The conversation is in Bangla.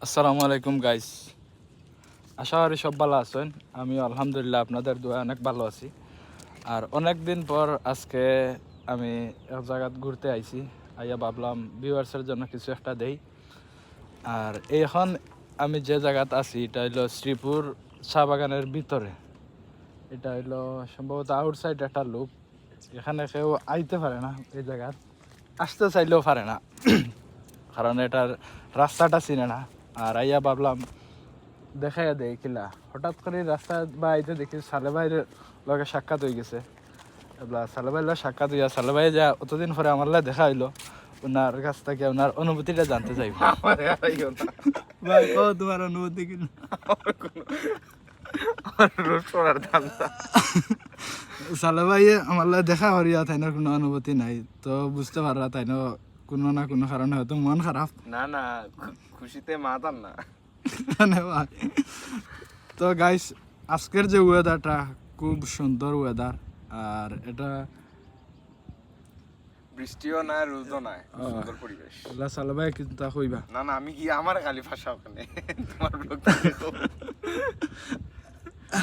আসসালামু আলাইকুম গাইস, আশা করি সব ভালো আছেন। আমি আলহামদুলিল্লাহ আপনাদের দোয়া অনেক ভালো আছি। আর অনেক দিন পর আজকে আমি এক জায়গাত ঘুরতে আইছি। আইয়া ভাবলাম ভিউয়ার্সের জন্য কিছু একটা দেই। আর এখন আমি যে জায়গাত আছি এটা হইলো শ্রীপুর চা বাগানের ভিতরে। এটা হইলো সম্ভবত আউটসাইড একটা লুক। এখানে কেউ আইতে পারে না, এই জায়গাত আসতে চাইলেও পারে না কারণ এটার রাস্তাটা চিনে না। আর আইয়া ভাবলাম দেখাইয়া দেয় কিলা, হঠাৎ করে রাস্তা বা আইতে দেখি সালে ভাইয়ের লগে সাক্ষাৎ হয়ে গেছে। এবার সালে ভাইয়ের লগে সাক্ষাৎ হইয়া সালে ভাই যা অতদিন পরে আমার লাগে দেখা হইলো, ওনার কাছ থেকে ওনার অনুভূতিটা জানতে চাইব। ভাই ও তোমার অনুভূতি কি? সালে ভাই আমার লাগে দেখা করিয়া তাইনার কোনো অনুভূতি নাই, তো বুঝতে পারলা তাইনো কোনো না কোনো কারণে হয়তো মন খারাপ। না না, খুশিতে মাতাম না। মানে ভাই, তো গাইস আজকের যে ওয়েদারটা খুব সুন্দর ওয়েদার। আর এটা বৃষ্টিও না, রোদও নাই, সুন্দর পরিবেশ। সালবাই কিন্তু কইবা না না, আমি কি আমার খালি ভাষা ওখানে তোমার ব্লগ